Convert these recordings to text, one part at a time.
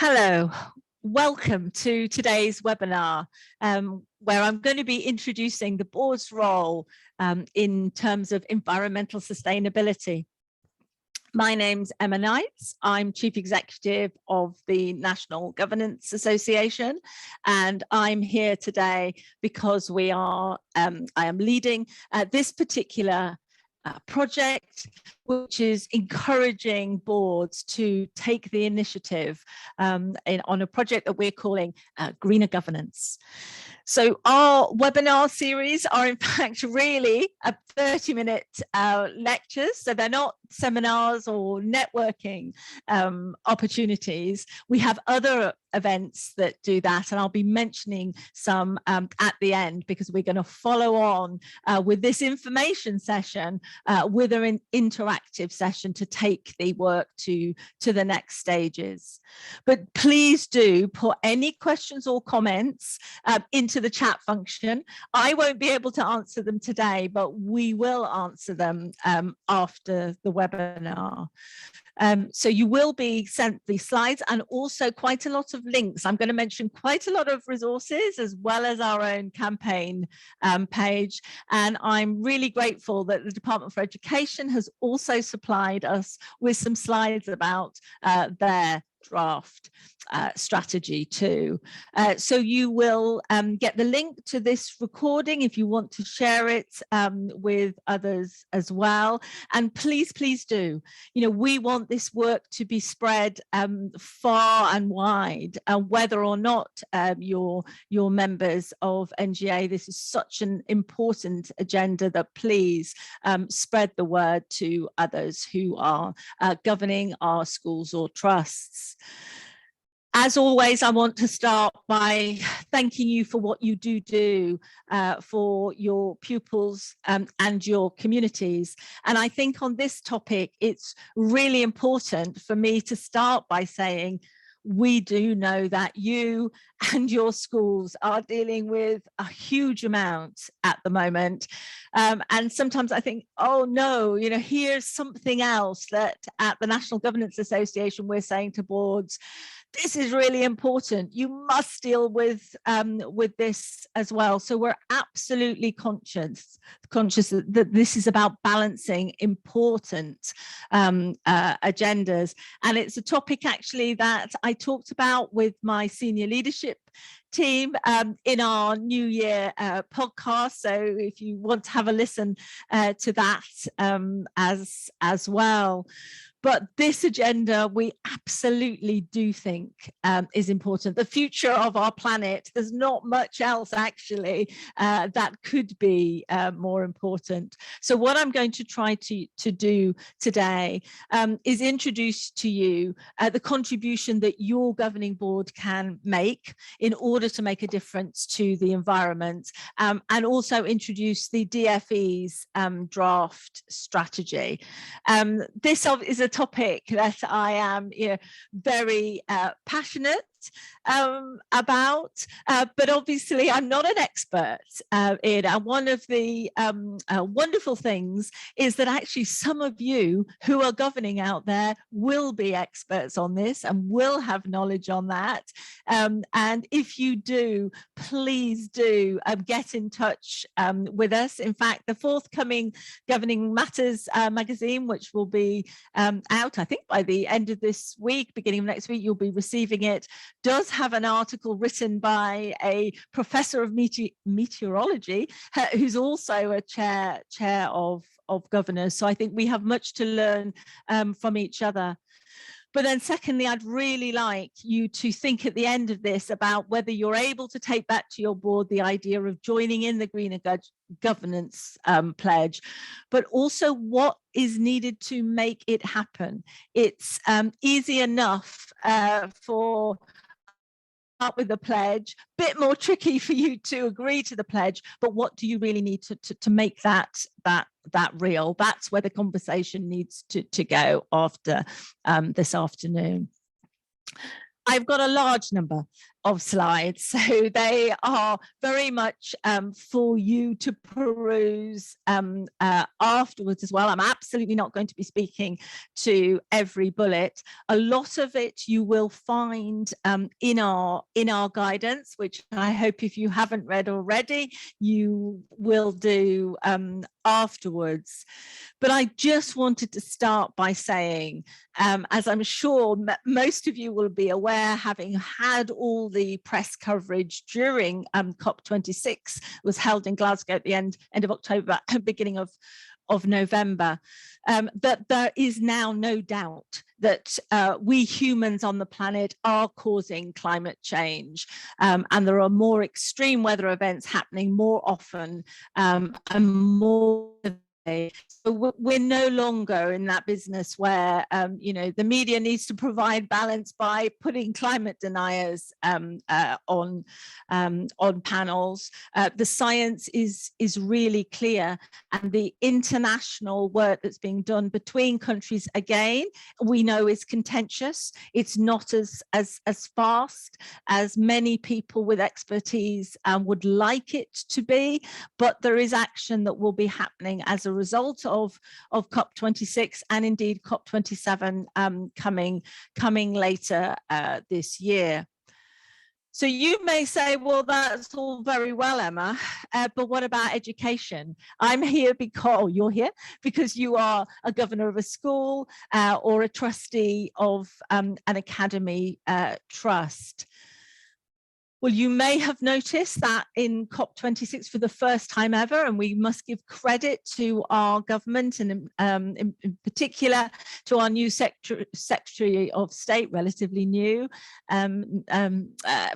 Hello, welcome to today's webinar, where I'm going to be introducing the board's role in terms of environmental sustainability. My name's Emma Knights. I'm Chief Executive of the National Governance Association, and I'm here today because I am leading this particular project, which is encouraging boards to take the initiative on a project that we're calling Greener Governance. So our webinar series are in fact really a 30-minute lectures, so they're not seminars or networking opportunities. We have other events that do that, and I'll be mentioning some at the end, because we're going to follow on with this information session with an interactive session to take the work to the next stages. But please do put any questions or comments into the chat function. I won't be able to answer them today, but we will answer them after the webinar. So you will be sent the slides and also quite a lot of links. I'm going to mention quite a lot of resources as well as our own campaign page. And I'm really grateful that the Department for Education has also supplied us with some slides about their draft strategy too. So you will get the link to this recording if you want to share it with others as well. And please do, we want this work to be spread far and wide, whether or not you're members of NGA. This is such an important agenda that please spread the word to others who are governing our schools or trusts. As always, I want to start by thanking you for what you do for your pupils and your communities. And I think on this topic, it's really important for me to start by saying, we do know that you and your schools are dealing with a huge amount at the moment. And sometimes I think, oh no, here's something else that at the National Governance Association, we're saying to boards, this is really important. You must deal with this as well. So we're absolutely conscious that this is about balancing important agendas. And it's a topic actually that I talked about with my senior leadership team in our New Year podcast. So if you want to have a listen to that as well. But this agenda, we absolutely do think is important. The future of our planet, there's not much else actually that could be more important. So what I'm going to try to do today is introduce to you the contribution that your governing board can make in order to make a difference to the environment, and also introduce the DFE's draft strategy. This is a topic that I am very passionate about, but obviously I'm not an expert in. And one of the wonderful things is that actually some of you who are governing out there will be experts on this and will have knowledge on that. And if you do, please do get in touch with us. In fact, the forthcoming Governing Matters magazine, which will be out, I think, by the end of this week, beginning of next week, you'll be receiving it, does have an article written by a professor of meteorology who's also a chair of governors. So I think we have much to learn from each other. But then secondly, I'd really like you to think at the end of this about whether you're able to take back to your board the idea of joining in the Greener Governance pledge, but also what is needed to make it happen. It's easy enough for up with the pledge, bit more tricky for you to agree to the pledge, but what do you really need to make that real? That's where the conversation needs to go after this afternoon. I've got a large number slides, so they are very much for you to peruse afterwards as well. I'm absolutely not going to be speaking to every bullet. A lot of it you will find in our guidance, which I hope, if you haven't read already, you will do afterwards. But I just wanted to start by saying, as I'm sure most of you will be aware, having had all the press coverage during COP26 was held in Glasgow at the end of October, beginning of November, that there is now no doubt that we humans on the planet are causing climate change, and there are more extreme weather events happening more often and more. So we're no longer in that business where you know, the media needs to provide balance by putting climate deniers on panels. The science is really clear, and the international work that's being done between countries, again, we know is contentious. It's not as fast as many people with expertise would like it to be, but there is action that will be happening as a result of COP26, and indeed COP27 coming later this year. So you may say, well, that's all very well, Emma, but what about education? I'm here because you're here because you are a governor of a school or a trustee of an academy trust. Well, you may have noticed that in COP26 for the first time ever, and we must give credit to our government and in particular to our new Secretary of State, relatively new,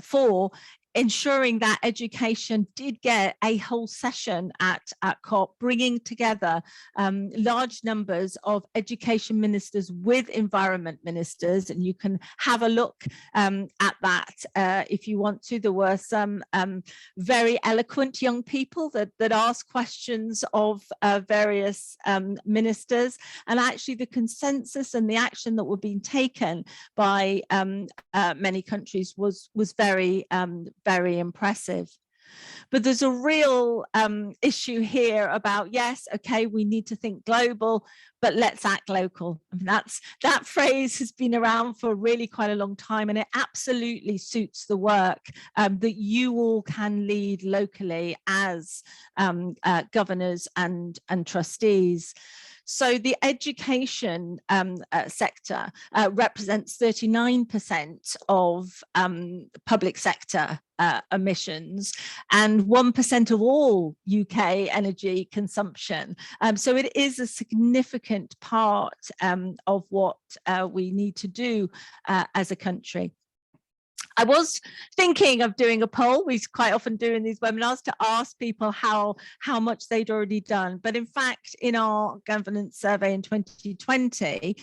for ensuring that education did get a whole session at COP, bringing together large numbers of education ministers with environment ministers, and you can have a look at that if you want to. There were some very eloquent young people that asked questions of various ministers, and actually the consensus and the action that were being taken by many countries was very impressive. But there's a real issue here about, yes, okay, we need to think global, but let's act local. I mean, that phrase has been around for really quite a long time, and it absolutely suits the work that you all can lead locally as governors and trustees. So the education sector represents 39% of public sector emissions and 1% of all UK energy consumption. So it is a significant part of what we need to do as a country. I was thinking of doing a poll. We quite often do in these webinars to ask people how much they'd already done. But in fact, in our governance survey in 2020,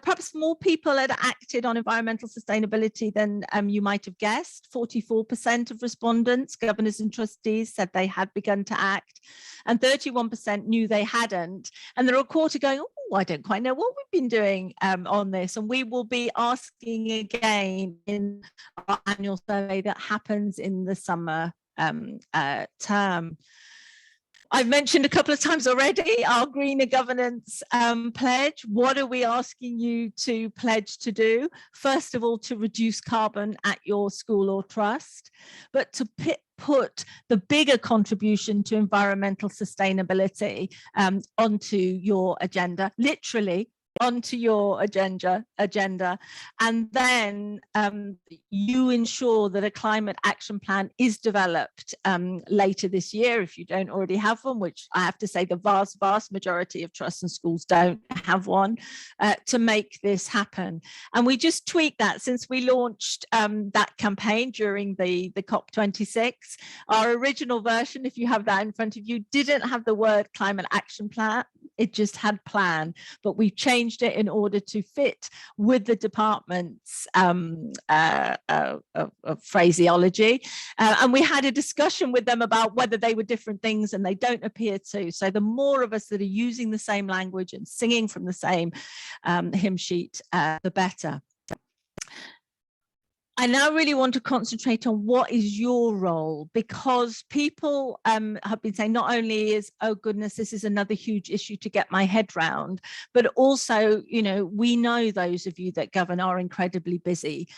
perhaps more people had acted on environmental sustainability than you might have guessed. 44% of respondents, governors and trustees, said they had begun to act, and 31% knew they hadn't. And there are a quarter going, oh, I don't quite know what we've been doing on this. And we will be asking again in our annual survey that happens in the summer term. I've mentioned a couple of times already our greener governance pledge. What are we asking you to pledge to do? First of all, to reduce carbon at your school or trust, but to put the bigger contribution to environmental sustainability onto your agenda, literally onto your agenda, and then you ensure that a climate action plan is developed later this year if you don't already have one, which I have to say the vast majority of trusts and schools don't have one, to make this happen. And we just tweaked that since we launched that campaign during the COP26. Our original version, if you have that in front of you, didn't have the word climate action plan. It just had plan, but we've changed it in order to fit with the department's phraseology. And we had a discussion with them about whether they were different things, and they don't appear to. So the more of us that are using the same language and singing from the same hymn sheet, the better. I now really want to concentrate on what is your role, because people have been saying not only is, oh goodness, this is another huge issue to get my head round, but also, you know, we know those of you that govern are incredibly busy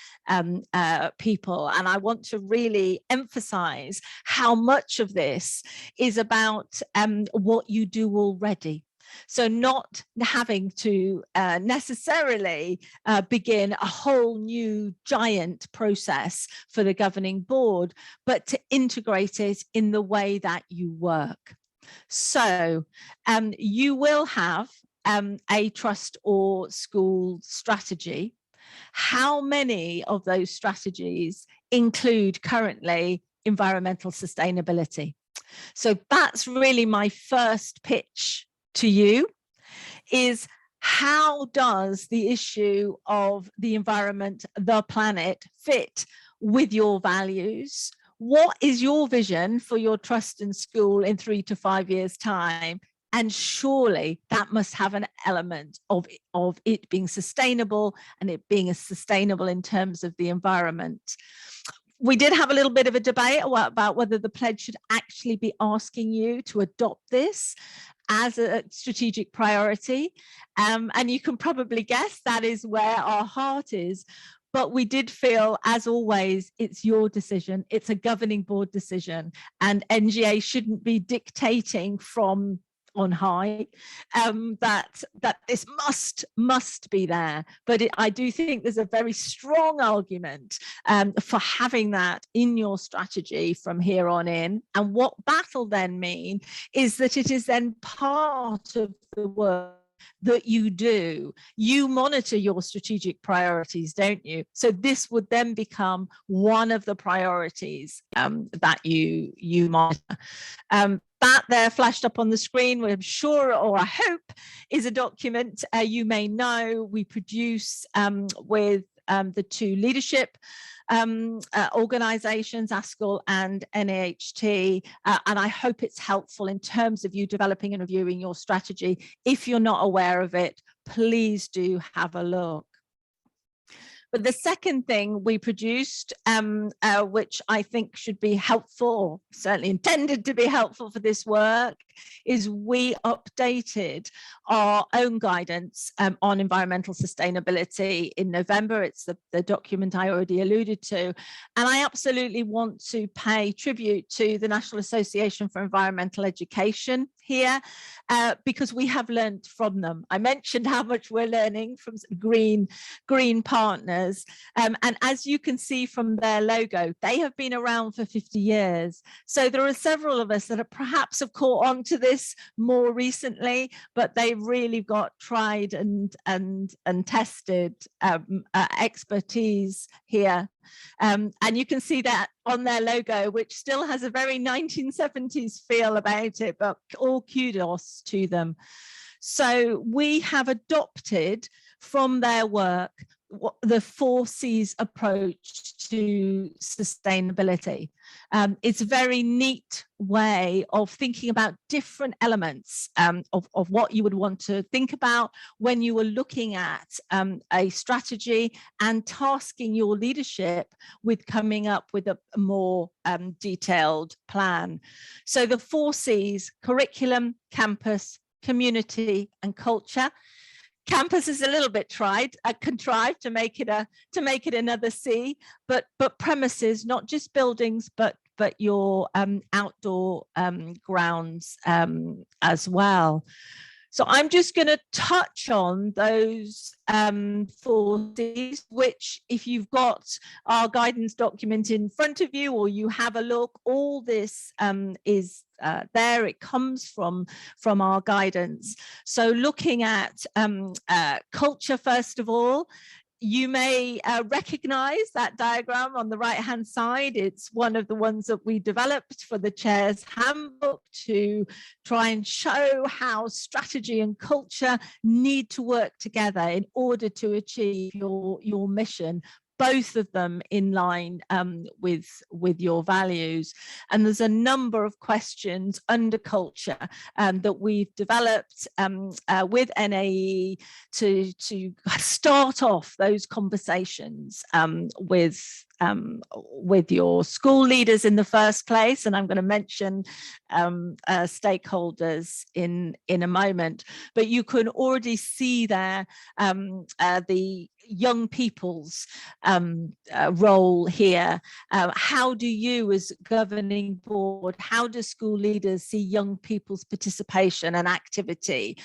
people. And I want to really emphasize how much of this is about what you do already. So not having to necessarily begin a whole new giant process for the governing board, but to integrate it in the way that you work. So you will have a trust or school strategy. How many of those strategies include currently environmental sustainability? So that's really my first pitch to you, is how does the issue of the environment, the planet, fit with your values? What is your vision for your trust and school in 3 to 5 years' time? And surely that must have an element of it being sustainable, and it being sustainable in terms of the environment. We did have a little bit of a debate about whether the pledge should actually be asking you to adopt this as a strategic priority. And you can probably guess that is where our heart is. But we did feel, as always, it's your decision. It's a governing board decision, and NGA shouldn't be dictating from on high that this must be there. But I do think there's a very strong argument for having that in your strategy from here on in. And what that'll then mean is that it is then part of the work that you do. You monitor your strategic priorities, don't you? So this would then become one of the priorities that you monitor. That there flashed up on the screen, I'm sure, or I hope, is a document you may know we produce with the two leadership organisations, ASCL and NAHT, and I hope it's helpful in terms of you developing and reviewing your strategy. If you're not aware of it, please do have a look. But the second thing we produced, which I think should be helpful, or certainly intended to be helpful for this work, is we updated our own guidance on environmental sustainability in November. It's the document I already alluded to. And I absolutely want to pay tribute to the National Association for Environmental Education here, because we have learned from them. I mentioned how much we're learning from green partners. And as you can see from their logo, they have been around for 50 years. So there are several of us that are perhaps have caught on to this more recently, but they've really got tried and tested expertise here. And you can see that on their logo, which still has a very 1970s feel about it, but all kudos to them. So we have adopted from their work the 4 C's approach to sustainability. It's a very neat way of thinking about different elements of what you would want to think about when you were looking at a strategy and tasking your leadership with coming up with a more detailed plan. So the 4 C's: curriculum, campus, community, and culture. Campus is a little bit contrived to make it another C, but premises, not just buildings, but your outdoor grounds as well. So I'm just going to touch on those 4 C's, which, if you've got our guidance document in front of you, or you have a look, all this is there. It comes from our guidance. So looking at culture, first of all, you may recognize that diagram on the right-hand side. It's one of the ones that we developed for the Chair's Handbook to try and show how strategy and culture need to work together in order to achieve your mission, both of them in line with your values. And there's a number of questions under culture that we've developed with NAE to start off those conversations with with your school leaders in the first place, and I'm going to mention stakeholders in a moment, but you can already see there the young people's role here. How do you as governing board, how do school leaders see young people's participation and activity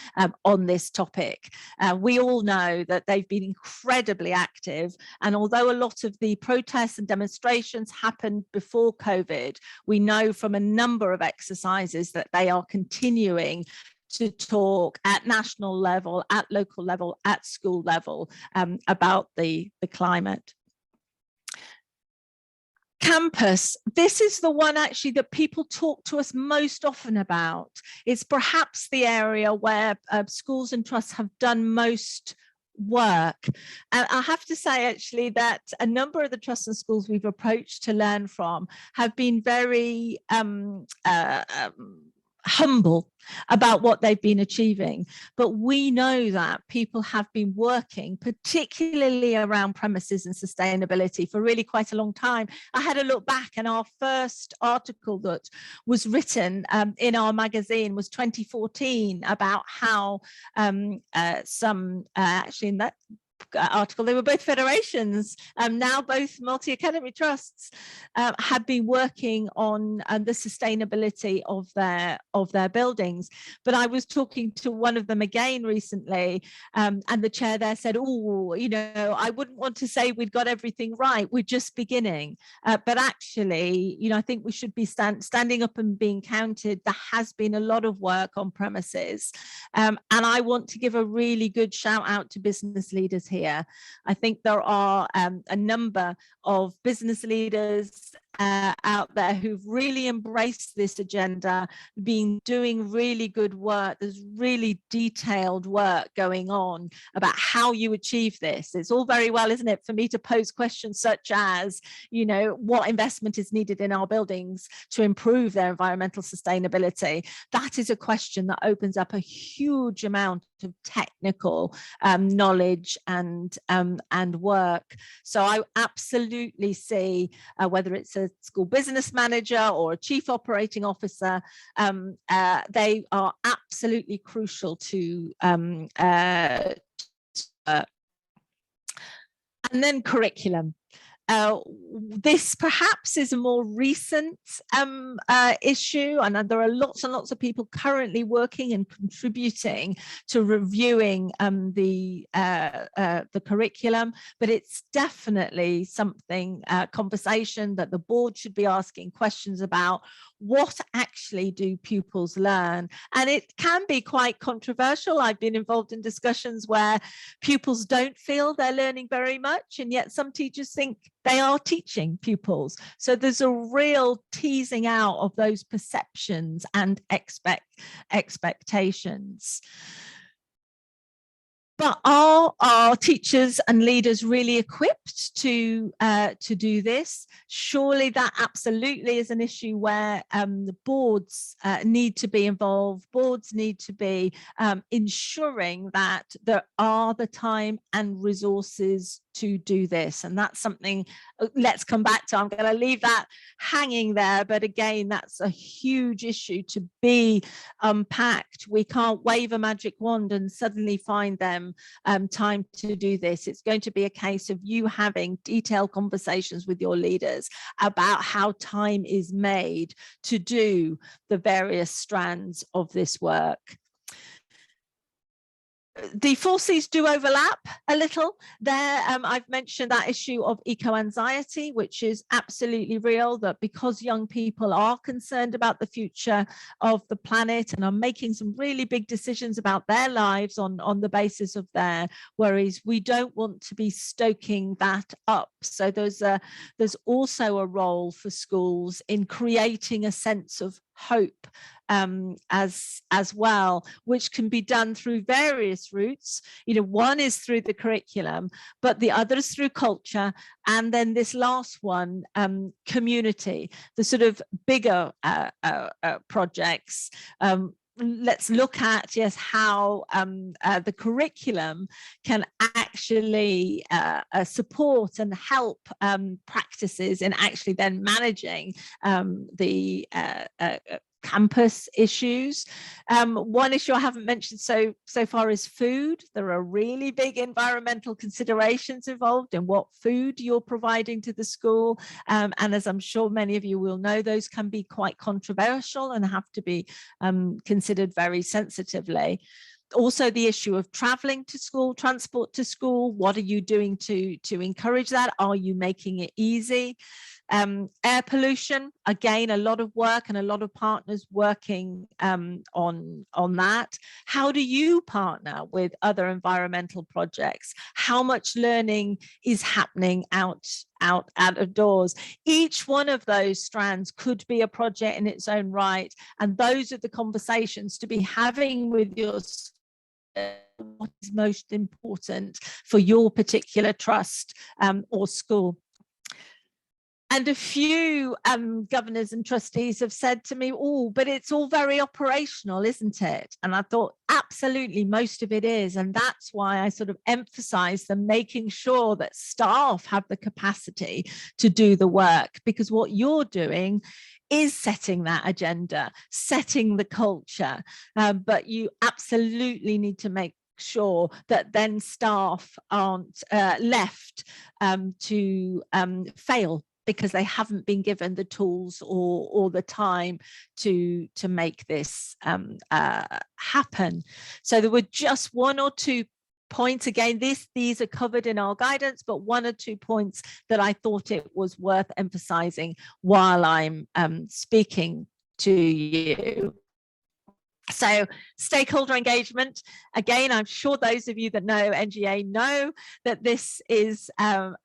on this topic? We all know that they've been incredibly active, and although a lot of the protests and demonstrations happened before COVID, we know from a number of exercises that they are continuing to talk at national level, at local level, at school level about the climate. Campus, this is the one actually that people talk to us most often about. It's perhaps the area where schools and trusts have done most work. And I have to say actually that a number of the trusts and schools we've approached to learn from have been very humble about what they've been achieving, but we know that people have been working particularly around premises and sustainability for really quite a long time. I had a look back, and our first article that was written in our magazine was 2014 about how actually in that article, they were both federations, now both multi-academy trusts, have been working on the sustainability of their buildings. But I was talking to one of them again recently, and the chair there said, oh, you know, I wouldn't want to say we'd got everything right, we're just beginning. But actually, you know, I think we should be standing up and being counted. There has been a lot of work on premises, and I want to give a really good shout out to business leaders here. I think there are a number of business leaders out there who've really embraced this agenda, been doing really good work. There's really detailed work going on about how you achieve this. It's all very well, isn't it, for me to pose questions such as, you know, what investment is needed in our buildings to improve their environmental sustainability? That is a question that opens up a huge amount of technical knowledge and work. So I absolutely see whether it's a school business manager or a chief operating officer, they are absolutely crucial to and then curriculum. This perhaps is a more recent issue, and there are lots and lots of people currently working and contributing to reviewing the curriculum, but it's definitely something, conversation that the board should be asking questions about. What actually do pupils learn? And it can be quite controversial. I've been involved in discussions where pupils don't feel they're learning very much, and yet some teachers think they are teaching pupils. So there's a real teasing out of those perceptions and expectations. But are our teachers and leaders really equipped to do this? Surely that absolutely is an issue where the boards need to be involved. Boards need to be ensuring that there are the time and resources to do this. And that's something, let's come back to. I'm going to leave that hanging there. But again, that's a huge issue to be unpacked. We can't wave a magic wand and suddenly find them time to do this. It's going to be a case of you having detailed conversations with your leaders about how time is made to do the various strands of this work. The forces do overlap a little there. I've mentioned that issue of eco-anxiety, which is absolutely real, that because young people are concerned about the future of the planet and are making some really big decisions about their lives on the basis of their worries, we don't want to be stoking that up. So there's also a role for schools in creating a sense of hope as well, which can be done through various routes. You know, one is through the curriculum, but the other is through culture, and then this last one, community, the sort of bigger projects. let's look at how the curriculum can actually support and help practices in actually then managing the campus issues. One issue I haven't mentioned so far is food. There are really big environmental considerations involved in what food you're providing to the school, and as I'm sure many of you will know, those can be quite controversial and have to be considered very sensitively. Also, the issue of traveling to school, transport to school. What are you doing to encourage that? Are you making it easy? Air pollution, again, a lot of work and a lot of partners working on that. How do you partner with other environmental projects? How much learning is happening out of doors? Each one of those strands could be a project in its own right, and those are the conversations to be having with your what is most important for your particular trust or school. And a few governors and trustees have said to me, oh, but it's all very operational, isn't it? And I thought, absolutely, most of it is. And that's why I sort of emphasize the making sure that staff have the capacity to do the work, because what you're doing is setting that agenda, setting the culture, but you absolutely need to make sure that then staff aren't left to fail because they haven't been given the tools or the time to make this happen. So there were just one or two points. Again, these are covered in our guidance, but one or two points that I thought it was worth emphasizing while I'm speaking to you. So stakeholder engagement, again, I'm sure those of you that know NGA know that this is an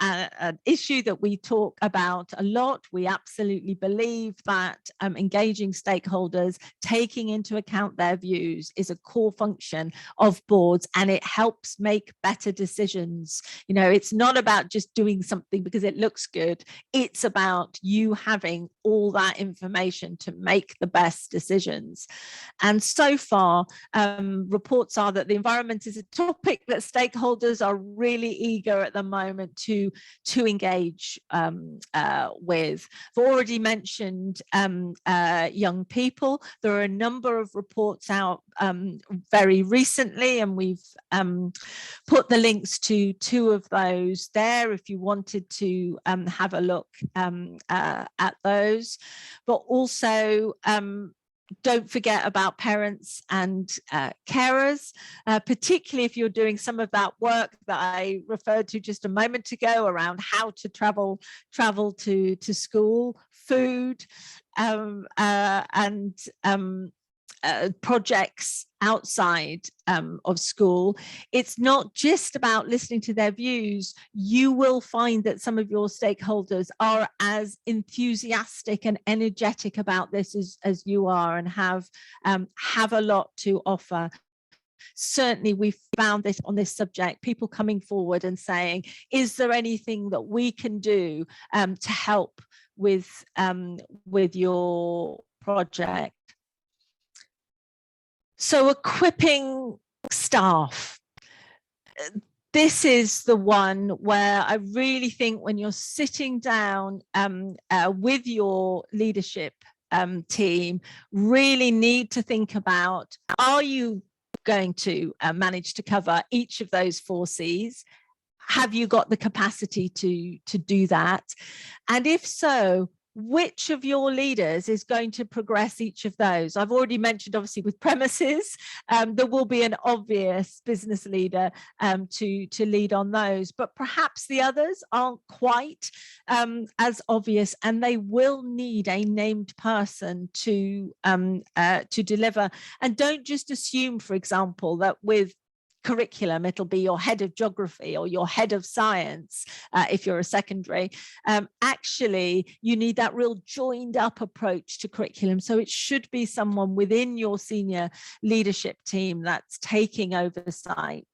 issue that we talk about a lot. We absolutely believe that engaging stakeholders, taking into account their views, is a core function of boards, and it helps make better decisions. You know, it's not about just doing something because it looks good. It's about you having all that information to make the best decisions. And so far, reports are that the environment is a topic that stakeholders are really eager at the moment to engage with. I've already mentioned young people. There are a number of reports out very recently, and we've put the links to two of those there if you wanted to have a look at those. But also, don't forget about parents and carers, particularly if you're doing some of that work that I referred to just a moment ago around how to travel to school, food, and projects outside of school. It's not just about listening to their views. You will find that some of your stakeholders are as enthusiastic and energetic about this as you are, and have a lot to offer. Certainly, we've found this on this subject, people coming forward and saying, is there anything that we can do to help with your project? So equipping staff. This is the one where I really think when you're sitting down with your leadership team, really need to think about, are you going to manage to cover each of those 4 C's? Have you got the capacity to do that? And if so, which of your leaders is going to progress each of those? I've already mentioned, obviously, with premises, there will be an obvious business leader to lead on those, but perhaps the others aren't quite as obvious, and they will need a named person to deliver. And don't just assume, for example, that with curriculum it'll be your head of geography or your head of science if you're a secondary. Actually, you need that real joined up approach to curriculum, so it should be someone within your senior leadership team that's taking oversight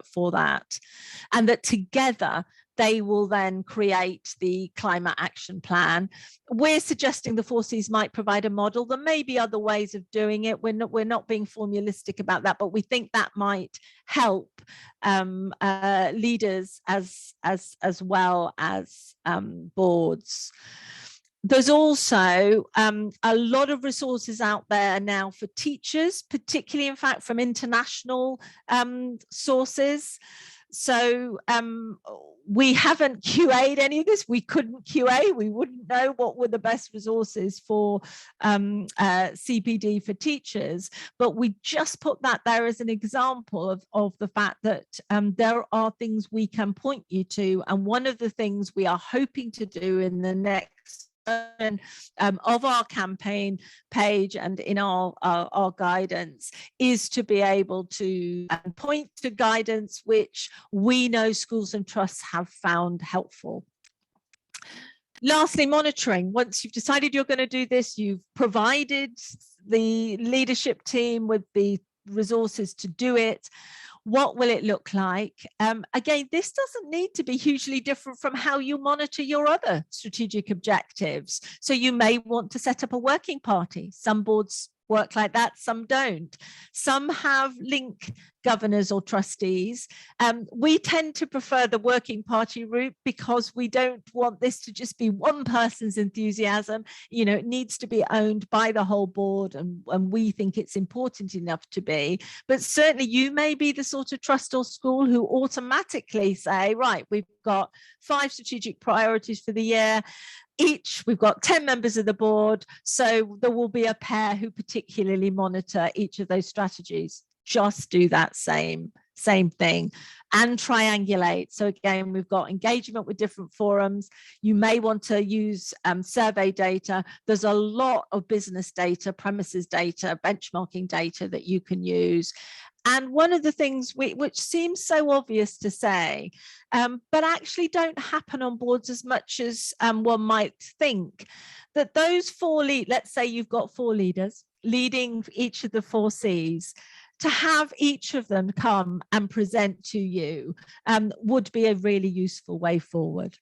for that, and that together they will then create the climate action plan. We're suggesting the 4Cs might provide a model. There may be other ways of doing it. We're not being formalistic about that, but we think that might help leaders as well as boards. There's also a lot of resources out there now for teachers, particularly, in fact, from international sources. So we haven't QA'd any of this. We couldn't QA. We wouldn't know what were the best resources for CPD for teachers. But we just put that there as an example of the fact that there are things we can point you to. And one of the things we are hoping to do in the next of our campaign page and in our guidance is to be able to point to guidance which we know schools and trusts have found helpful. Lastly, monitoring. Once you've decided you're going to do this, you've provided the leadership team with the resources to do it. What will it look like? Again, this doesn't need to be hugely different from how you monitor your other strategic objectives. So you may want to set up a working party. Some boards work like that, some don't. Some have link governors or trustees. We tend to prefer the working party route because we don't want this to just be one person's enthusiasm. You know, it needs to be owned by the whole board, and we think it's important enough to be. But certainly you may be the sort of trust or school who automatically say, right, we've got 5 strategic priorities for the year. We've got 10 members of the board, so there will be a pair who particularly monitor each of those strategies. Just do that same thing and triangulate. So again, we've got engagement with different forums. You may want to use survey data. There's a lot of business data, premises data, benchmarking data that you can use. And one of the things which seems so obvious to say, but actually don't happen on boards as much as one might think, that those 4 let's say you've got 4 leaders leading each of the 4 Cs, to have each of them come and present to you would be a really useful way forward.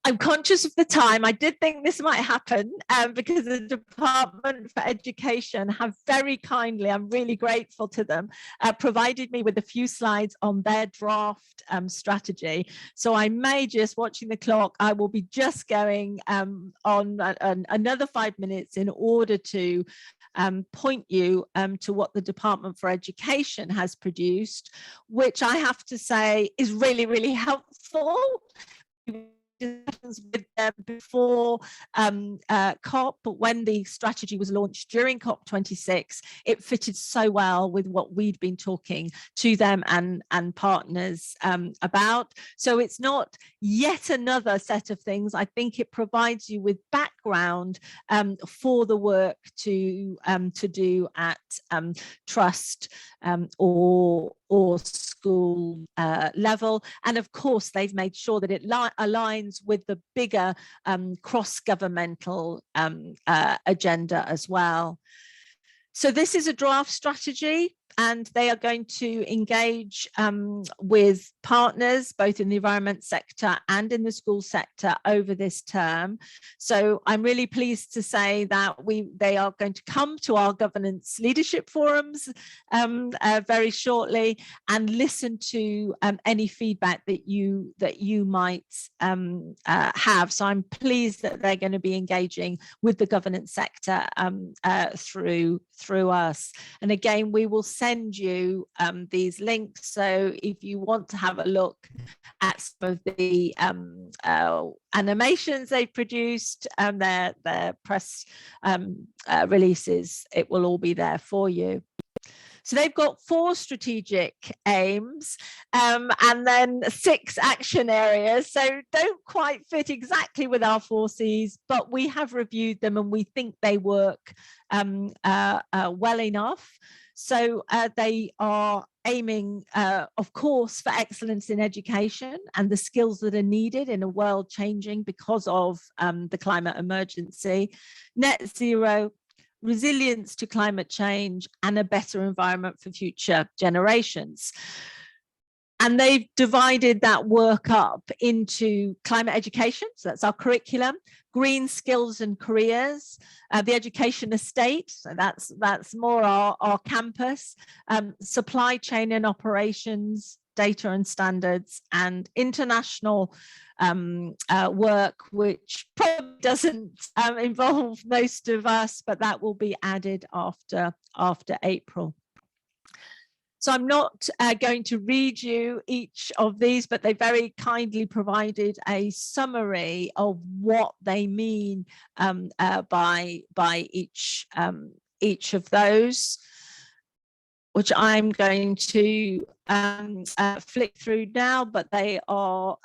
I'm conscious of the time. I did think this might happen because the Department for Education have very kindly, I'm really grateful to them, provided me with a few slides on their draft strategy. So I may just, watching the clock, I will be just going on another 5 minutes in order to point you to what the Department for Education has produced, which I have to say is really, really helpful. With them before COP, but when the strategy was launched during COP26, it fitted so well with what we'd been talking to them and partners about. So it's not yet another set of things. I think it provides you with background for the work to do at trust or school level. And of course, they've made sure that it aligns with the bigger cross-governmental agenda as well. So this is a draft strategy, and they are going to engage with partners both in the environment sector and in the school sector over this term. So I'm really pleased to say that they are going to come to our governance leadership forums very shortly and listen to any feedback that you might have. So I'm pleased that they're going to be engaging with the governance sector through us. And again, we will send you these links. So if you want to have a look at some of the animations they've produced, their press releases, it will all be there for you. So they've got 4 strategic aims and then 6 action areas. So don't quite fit exactly with our 4 Cs, but we have reviewed them and we think they work well enough. So they are aiming, of course, for excellence in education and the skills that are needed in a world changing because of the climate emergency, net zero, resilience to climate change, and a better environment for future generations. And they've divided that work up into climate education, so that's our curriculum, green skills and careers, the education estate, so that's more our campus, supply chain and operations, data and standards, and international work, which probably doesn't involve most of us, but that will be added after April. So I'm not going to read you each of these, but they very kindly provided a summary of what they mean by each of those, which I'm going to flick through now, but they are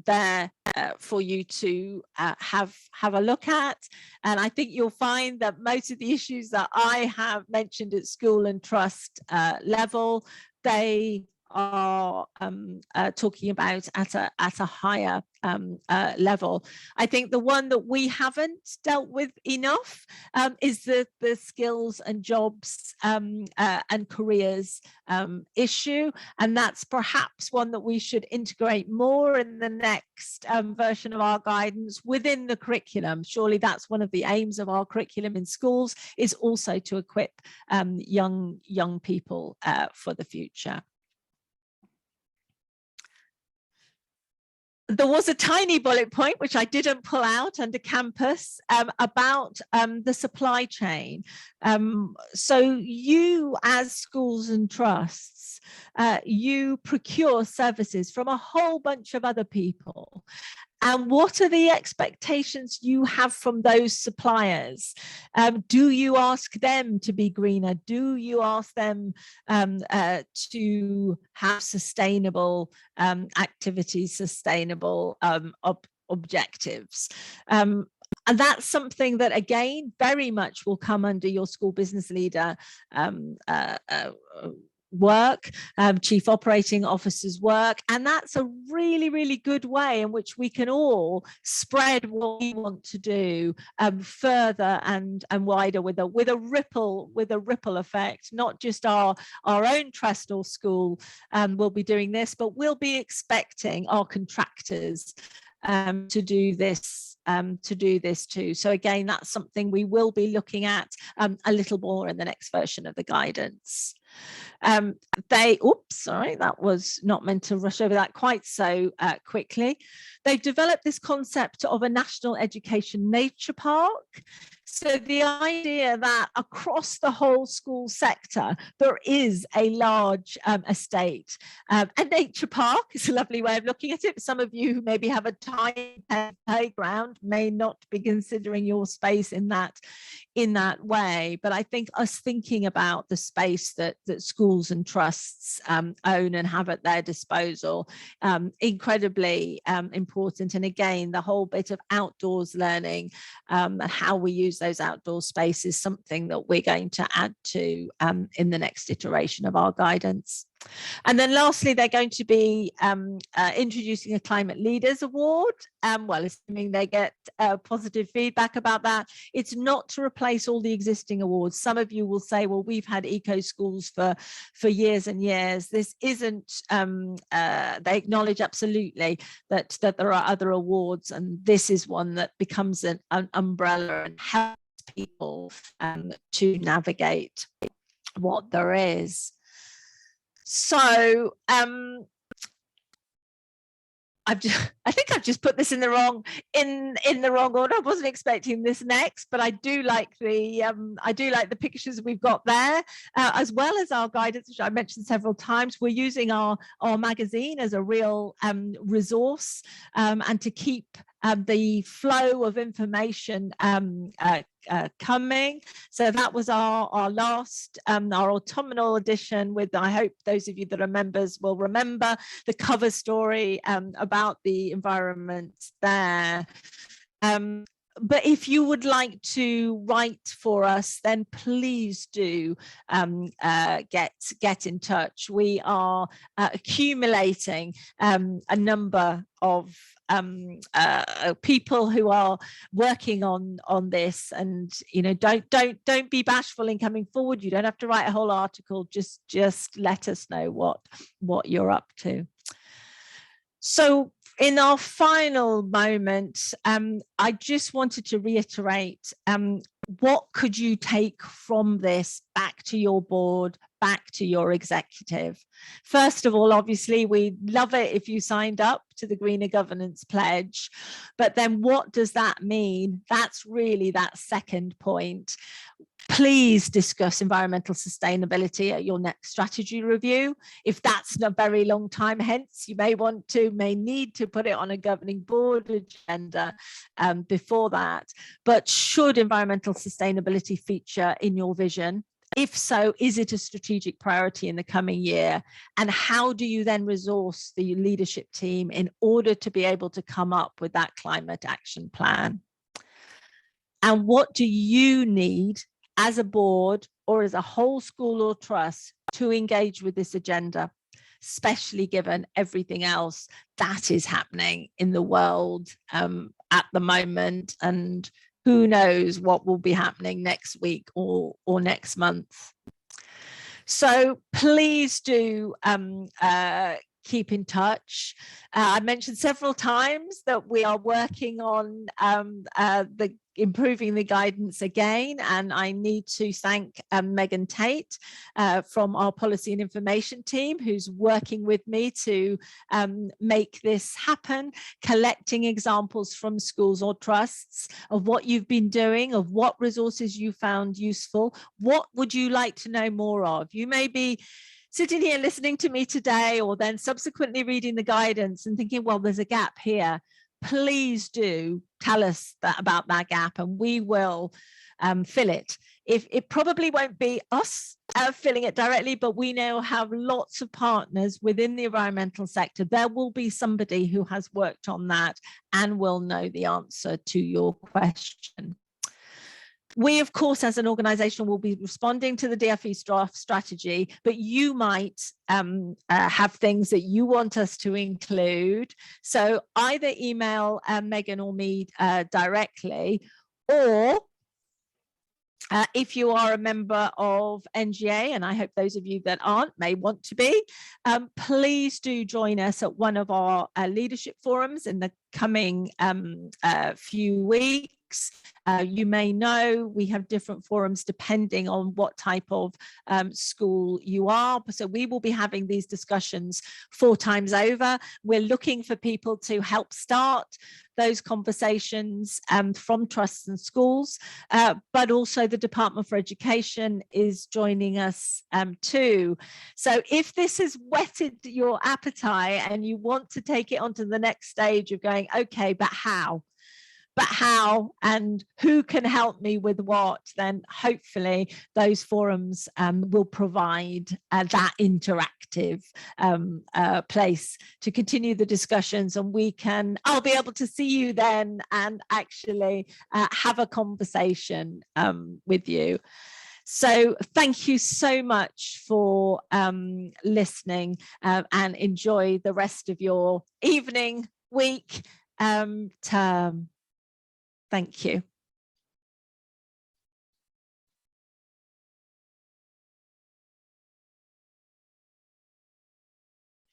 there for you to have a look at. And I think you'll find that most of the issues that I have mentioned at school and trust level, they are talking about at a higher level. I think the one that we haven't dealt with enough is the skills and jobs and careers issue, and that's perhaps one that we should integrate more in the next version of our guidance within the curriculum. Surely that's one of the aims of our curriculum in schools, is also to equip young people for the future. There was a tiny bullet point, which I didn't pull out under campus, about the supply chain. So you, as schools and trusts, you procure services from a whole bunch of other people. And what are the expectations you have from those suppliers? Do you ask them to be greener? Do you ask them to have sustainable activities, sustainable objectives? And that's something that, again, very much will come under your school business leader work, chief operating officer's work, and that's a really good way in which we can all spread what we want to do further and wider with a ripple effect. Not just our own trust or school will be doing this, but we'll be expecting our contractors to do this too. So again, that's something we will be looking at a little more in the next version of the guidance. Sorry, that was not meant to rush over that quite so quickly. They've developed this concept of a national education nature park. So the idea that across the whole school sector, there is a large estate. A nature park is a lovely way of looking at it. Some of you who maybe have a tiny playground may not be considering your space in that way. But I think us thinking about the space that schools and trusts own and have at their disposal, incredibly important. And again, the whole bit of outdoors learning and how we use those outdoor spaces, something that we're going to add to in the next iteration of our guidance. And then lastly, they're going to be introducing a Climate Leaders Award. Well, assuming they get positive feedback about that. It's not to replace all the existing awards. Some of you will say, well, we've had eco schools for years and years. This isn't, they acknowledge absolutely that there are other awards, and this is one that becomes an umbrella and helps people to navigate what there is. So I think I've just put this in the wrong order. I wasn't expecting this next, but I do like the pictures we've got there, as well as our guidance, which I mentioned several times. We're using our magazine as a real resource, and to keep the flow of information coming. So that was our last, our autumnal edition, with, I hope those of you that are members will remember the cover story about the environment there. but if you would like to write for us, then please do get in touch. We are accumulating a number of people who are working on this, and don't be bashful in coming forward. You don't have to write a whole article. Just let us know what you're up to. So in our final moment, I just wanted to reiterate, what could you take from this back to your board, back to your executive? First of all, obviously, we'd love it if you signed up to the Greener Governance Pledge, but then what does that mean? That's really that second point. Please discuss environmental sustainability at your next strategy review. If that's a very long time hence, you may need to put it on a governing board agenda before that. But should environmental sustainability feature in your vision? If so, is it a strategic priority in the coming year? And how do you then resource the leadership team in order to be able to come up with that climate action plan? And what do you need as a board or as a whole school or trust to engage with this agenda, especially given everything else that is happening in the world at the moment, and who knows what will be happening next week or next month. So please do keep in touch. I mentioned several times that we are working on improving the guidance again, and I need to thank Megan Tate from our policy and information team, who's working with me to make this happen, collecting examples from schools or trusts of what you've been doing, of what resources you found useful. What would you like to know more of? You may be sitting here listening to me today, or then subsequently reading the guidance and thinking, well, there's a gap here. Please do tell us about that gap, and we will fill it. It probably won't be us filling it directly, but we now have lots of partners within the environmental sector. There will be somebody who has worked on that and will know the answer to your question. We, of course, as an organisation, will be responding to the DFE draft strategy, but you might have things that you want us to include. So either email Megan or me directly, or if you are a member of NGA, and I hope those of you that aren't may want to be, please do join us at one of our leadership forums in the coming few weeks. You may know we have different forums depending on what type of school you are. So we will be having these discussions 4 times over. We're looking for people to help start those conversations from trusts and schools, but also the Department for Education is joining us too. So if this has whetted your appetite and you want to take it onto the next stage of going, okay, but how? And who can help me with what, then hopefully those forums will provide that interactive place to continue the discussions, and I'll be able to see you then and actually have a conversation with you. So thank you so much for listening, and enjoy the rest of your evening, week, term. Thank you.